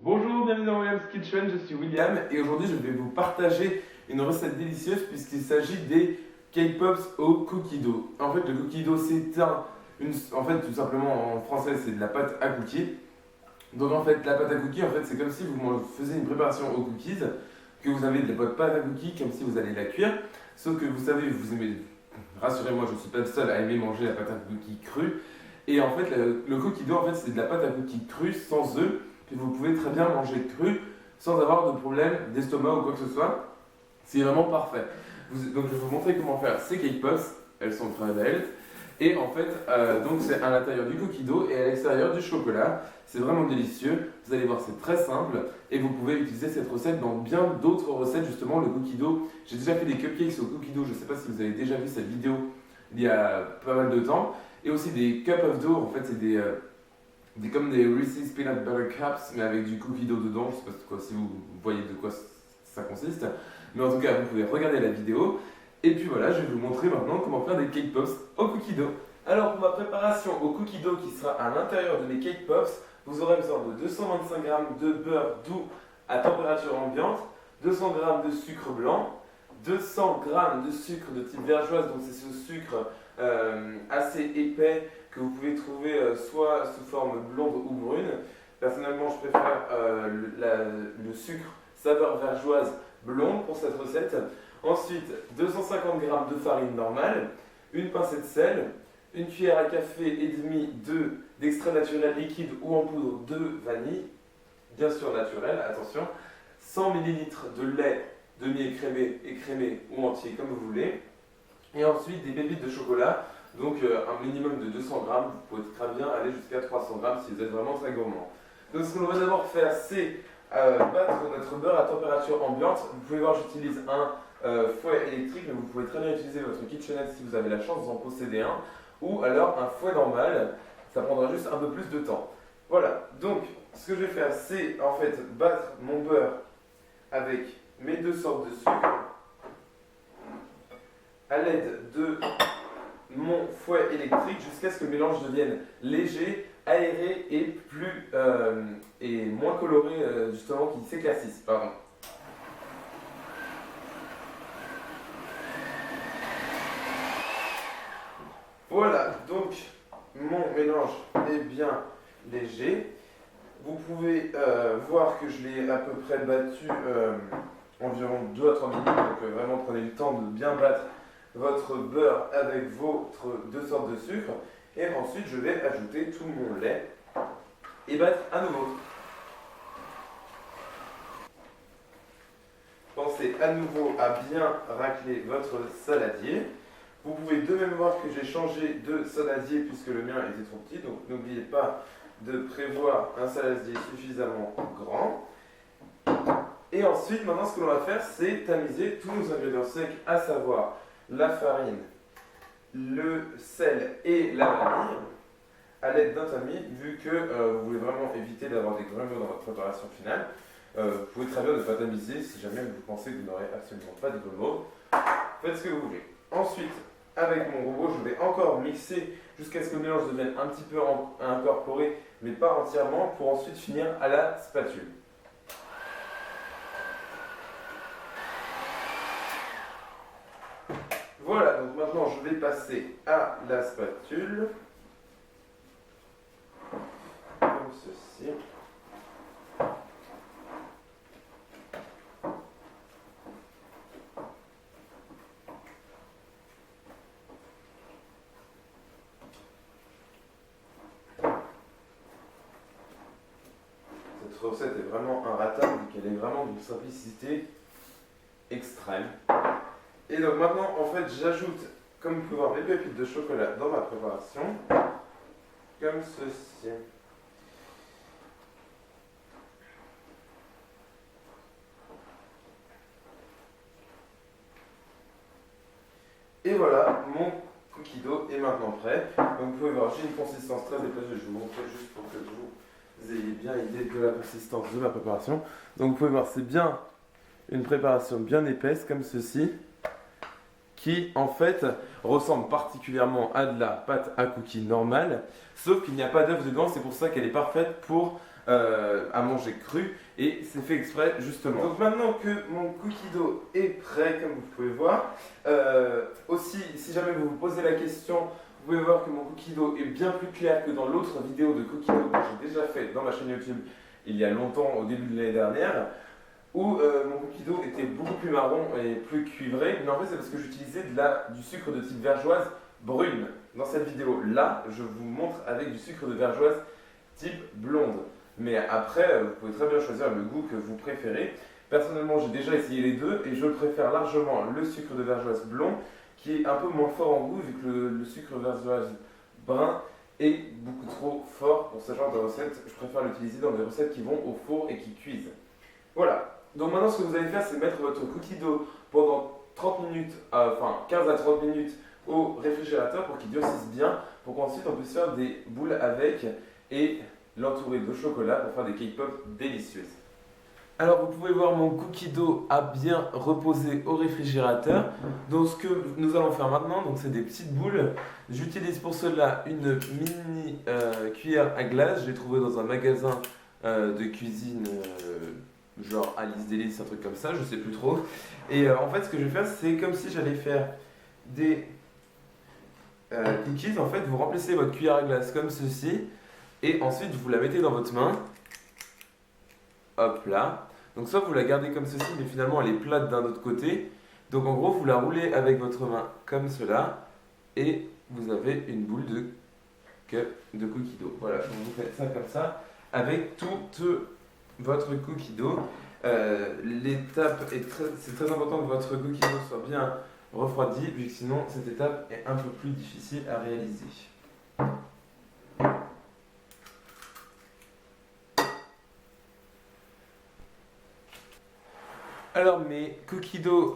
Bonjour, bienvenue dans William's Kitchen, je suis William et aujourd'hui je vais vous partager une recette délicieuse puisqu'il s'agit des cake pops au cookie dough. En fait le cookie dough c'est en fait tout simplement en français c'est de la pâte à cookies. Donc en fait la pâte à cookies c'est comme si vous faisiez une préparation aux cookies, que vous avez de votre pâte à cookies comme si vous allez la cuire. Sauf que vous savez, vous aimez, rassurez-moi je ne suis pas le seul à aimer manger la pâte à cookies crue. Et en fait le cookie dough c'est de la pâte à cookies crue sans œufs. Puis vous pouvez très bien manger cru sans avoir de problème d'estomac ou quoi que ce soit. C'est vraiment parfait. Donc je vais vous montrer comment faire ces cake pops. Elles sont très belles. Et en fait, donc c'est à l'intérieur du cookie dough et à l'extérieur du chocolat. C'est vraiment délicieux. Vous allez voir, c'est très simple. Et vous pouvez utiliser cette recette dans bien d'autres recettes, justement, le cookie dough. J'ai déjà fait des cupcakes au cookie dough. Je ne sais pas si vous avez déjà vu cette vidéo il y a pas mal de temps. Et aussi des cup of dough. En fait, c'est comme des Reese's Peanut Butter Cups, mais avec du cookie dough dedans. Je ne sais pas si vous voyez de quoi ça consiste. Mais en tout cas, vous pouvez regarder la vidéo. Et puis voilà, je vais vous montrer maintenant comment faire des cake pops au cookie dough. Alors pour ma préparation au cookie dough qui sera à l'intérieur de mes cake pops, vous aurez besoin de 225 g de beurre doux à température ambiante, 200 g de sucre blanc, 200 g de sucre de type vergeoise, donc c'est ce sucre assez épais que vous pouvez trouver soit sous forme blonde ou brune. Personnellement, je préfère le sucre saveur vergeoise blonde pour cette recette. Ensuite, 250 g de farine normale, une pincée de sel, une cuillère à café et demi d'extrait naturel liquide ou en poudre de vanille, bien sûr naturel, attention, 100 ml de lait demi-écrémé ou entier comme vous voulez, et ensuite des pépites de chocolat. Donc un minimum de 200 g, vous pouvez très bien aller jusqu'à 300 g si vous êtes vraiment très gourmand. Donc ce que l'on va d'abord faire, c'est battre notre beurre à température ambiante. Vous pouvez voir, j'utilise un fouet électrique, mais vous pouvez très bien utiliser votre KitchenAid si vous avez la chance d'en posséder un, ou alors un fouet normal, ça prendra juste un peu plus de temps. Voilà, donc ce que je vais faire, c'est en fait battre mon beurre avec mes deux sortes de sucre à l'aide de mon fouet électrique jusqu'à ce que le mélange devienne léger, aéré et moins coloré, justement, qu'il s'éclaircisse. Pardon. Voilà, donc mon mélange est bien léger. Vous pouvez voir que je l'ai à peu près battu environ 2 à 3 minutes, donc vraiment prenez le temps de bien battre votre beurre avec votre deux sortes de sucre. Et ensuite, je vais ajouter tout mon lait et battre à nouveau. Pensez à nouveau à bien racler votre saladier. Vous pouvez de même voir que j'ai changé de saladier puisque le mien était trop petit. Donc n'oubliez pas de prévoir un saladier suffisamment grand. Et ensuite, maintenant, ce que l'on va faire, c'est tamiser tous nos ingrédients secs, à savoir la farine, le sel et la vanille, à l'aide d'un tamis, vu que vous voulez vraiment éviter d'avoir des grumeaux dans votre préparation finale. Vous pouvez très bien ne pas tamiser si jamais vous pensez que vous n'aurez absolument pas de grumeaux. Faites ce que vous voulez. Ensuite, avec mon robot, je vais encore mixer jusqu'à ce que le mélange devienne un petit peu incorporé, mais pas entièrement, pour ensuite finir à la spatule. Voilà, donc maintenant je vais passer à la spatule, comme ceci. Cette recette est vraiment imratable, vu qu'elle est vraiment d'une simplicité extrême. Et donc maintenant, en fait, j'ajoute, comme vous pouvez voir, mes pépites de chocolat dans ma préparation, comme ceci. Et voilà, mon cookie dough est maintenant prêt. Donc vous pouvez voir, j'ai une consistance très épaisse, je vais vous montrer juste pour que vous ayez bien idée de la consistance de ma préparation. Donc vous pouvez voir, c'est bien une préparation bien épaisse, comme ceci, qui en fait ressemble particulièrement à de la pâte à cookies normale, sauf qu'il n'y a pas d'œuf dedans, c'est pour ça qu'elle est parfaite pour à manger cru et c'est fait exprès justement. Donc maintenant que mon cookie dough est prêt, comme vous pouvez voir, aussi si jamais vous vous posez la question, vous pouvez voir que mon cookie dough est bien plus clair que dans l'autre vidéo de cookie dough que j'ai déjà fait dans ma chaîne YouTube il y a longtemps, au début de l'année dernière, où mon cookie dough était beaucoup plus marron et plus cuivré. Mais en fait, c'est parce que j'utilisais du sucre de type vergeoise brune. Dans cette vidéo là, je vous montre avec du sucre de vergeoise type blonde. Mais après, vous pouvez très bien choisir le goût que vous préférez. Personnellement, j'ai déjà essayé les deux et je préfère largement le sucre de vergeoise blond qui est un peu moins fort en goût vu que le sucre de vergeoise brun est beaucoup trop fort pour ce genre de recette. Je préfère l'utiliser dans des recettes qui vont au four et qui cuisent. Voilà. Donc maintenant, ce que vous allez faire, c'est mettre votre cookie dough pendant 30 minutes, 15 à 30 minutes au réfrigérateur pour qu'il durcisse bien, pour qu'ensuite on puisse faire des boules avec et l'entourer de chocolat pour faire des cake pops délicieuses. Alors vous pouvez voir mon cookie dough a bien reposé au réfrigérateur. Donc ce que nous allons faire maintenant, donc c'est des petites boules. J'utilise pour cela une mini cuillère à glace. Je l'ai trouvée dans un magasin de cuisine genre Alice Délice, un truc comme ça, je sais plus trop. Et en fait ce que je vais faire, c'est comme si j'allais faire des cookies. En fait vous remplissez votre cuillère à glace comme ceci. Et ensuite, vous la mettez dans votre main. Hop là. Donc soit vous la gardez comme ceci, mais finalement elle est plate d'un autre côté. Donc en gros, vous la roulez avec votre main comme cela. Et vous avez une boule de cookie dough. Voilà, donc vous faites ça comme ça. Avec tout votre cookie dough. L'étape c'est très important que votre cookie dough soit bien refroidi, vu que sinon cette étape est un peu plus difficile à réaliser. Alors mes cookies dough,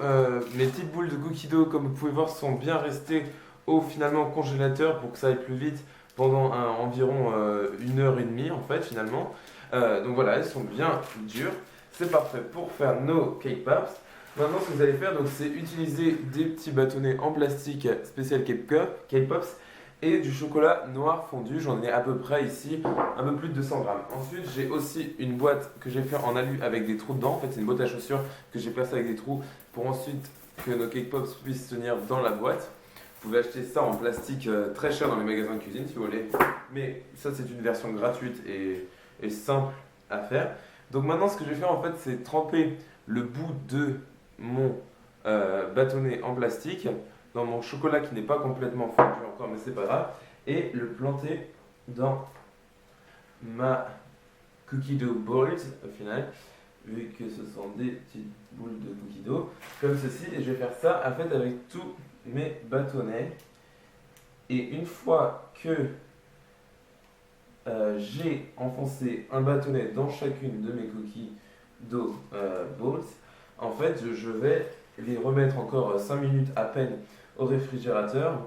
mes petites boules de cookies dough, comme vous pouvez voir, sont bien restées au finalement congélateur pour que ça aille plus vite pendant environ 1h30 en fait finalement. Donc voilà, elles sont bien dures. C'est parfait pour faire nos cake pops. Maintenant, ce que vous allez faire, c'est utiliser des petits bâtonnets en plastique spécial cake pops et du chocolat noir fondu. J'en ai à peu près ici un peu plus de 200 grammes. Ensuite, j'ai aussi une boîte que j'ai fait en alu avec des trous dedans. En fait, c'est une boîte à chaussures que j'ai placée avec des trous pour ensuite que nos cake pops puissent tenir dans la boîte. Vous pouvez acheter ça en plastique très cher dans les magasins de cuisine si vous voulez. Mais ça, c'est une version gratuite et simple à faire. Donc maintenant, ce que je vais faire en fait, c'est tremper le bout de mon bâtonnet en plastique dans mon chocolat qui n'est pas complètement fondu encore, mais c'est pas grave, et le planter dans ma cookie dough balls au final, vu que ce sont des petites boules de cookie dough, comme ceci, et je vais faire ça en fait avec tous mes bâtonnets. Et une fois que j'ai enfoncé un bâtonnet dans chacune de mes cookies dough balls, en fait je vais les remettre encore 5 minutes à peine au réfrigérateur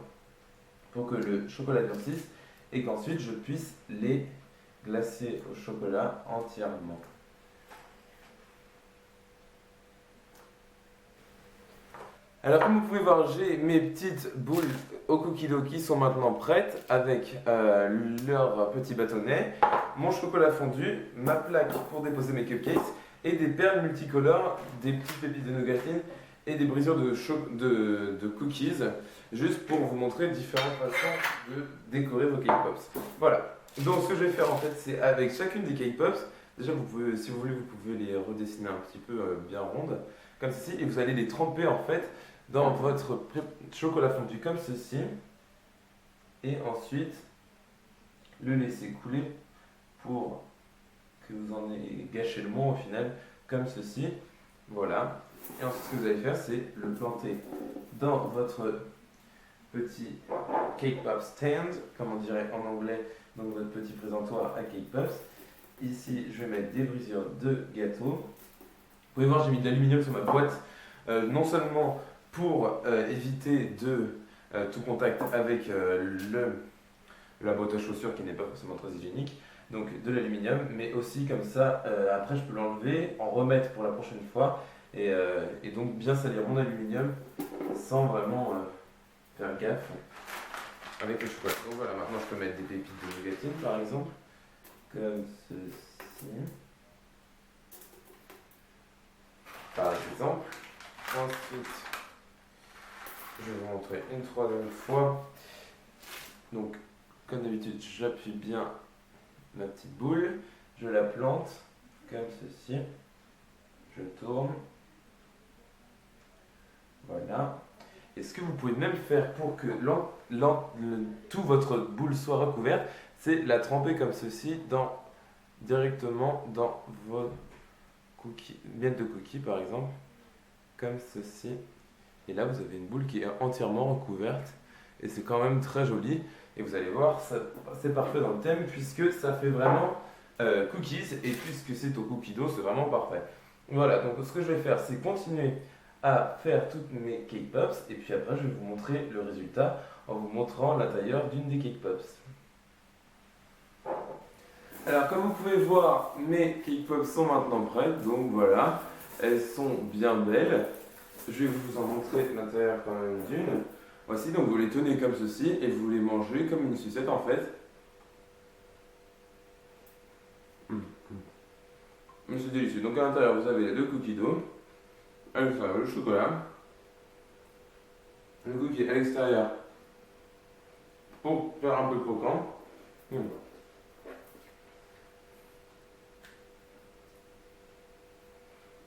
pour que le chocolat durcisse et qu'ensuite je puisse les glacer au chocolat entièrement. Alors comme vous pouvez voir, j'ai mes petites boules au cookie dough qui sont maintenant prêtes avec leur petit bâtonnet, mon chocolat fondu, ma plaque pour déposer mes cupcakes et des perles multicolores, des petites pépites de nougatine et des brisures de cookies, juste pour vous montrer différentes façons de décorer vos cake pops. Voilà, donc ce que je vais faire en fait, c'est avec chacune des cake pops, déjà vous pouvez, si vous voulez, vous pouvez les redessiner un petit peu bien rondes, comme ceci, et vous allez les tremper en fait dans votre chocolat fondu comme ceci, et ensuite le laisser couler pour que vous en ayez gâché le moins au final, comme ceci, voilà. Et ensuite ce que vous allez faire, c'est le planter dans votre petit cake pop stand, comme on dirait en anglais, donc votre petit présentoir à cake pops. Ici je vais mettre des brisures de gâteau. Vous pouvez voir, j'ai mis de l'aluminium sur ma boîte, non seulement pour éviter tout contact avec la boîte à chaussures qui n'est pas forcément très hygiénique, donc de l'aluminium, mais aussi comme ça, après je peux l'enlever, en remettre pour la prochaine fois, et donc bien salir mon aluminium sans vraiment faire gaffe avec le chocolat. Donc voilà, maintenant je peux mettre des pépites de nougatine par exemple, comme ceci. Par exemple. Ensuite, je vais vous montrer une troisième fois. Donc, comme d'habitude, j'appuie bien ma petite boule, je la plante comme ceci, je tourne, voilà. Et ce que vous pouvez même faire pour que tout votre boule soit recouverte, c'est la tremper comme ceci directement dans vos miettes de cookies par exemple, comme ceci. Et là, vous avez une boule qui est entièrement recouverte et c'est quand même très joli. Et vous allez voir, c'est parfait dans le thème puisque ça fait vraiment cookies et puisque c'est au cookie dough, c'est vraiment parfait. Voilà, donc ce que je vais faire, c'est continuer à faire toutes mes cake pops et puis après, je vais vous montrer le résultat en vous montrant la tailleur d'une des cake pops. Alors, comme vous pouvez voir, mes cake pops sont maintenant prêtes, donc voilà, elles sont bien belles. Je vais vous en montrer l'intérieur quand même d'une. Voici, donc vous les tenez comme ceci et vous les mangez comme une sucette en fait. Mais c'est délicieux. Donc à l'intérieur vous avez le cookie dough, à l'extérieur le chocolat, le cookie à l'extérieur pour faire un peu croquant.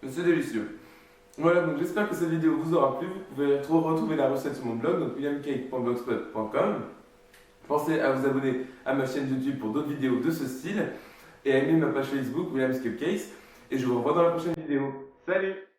C'est délicieux. Voilà, donc j'espère que cette vidéo vous aura plu. Vous pouvez retrouver la recette sur mon blog, donc williamcake.blogspot.com. Pensez à vous abonner à ma chaîne YouTube pour d'autres vidéos de ce style et à aimer ma page Facebook William's Cupcakes. Et je vous revois dans la prochaine vidéo. Salut!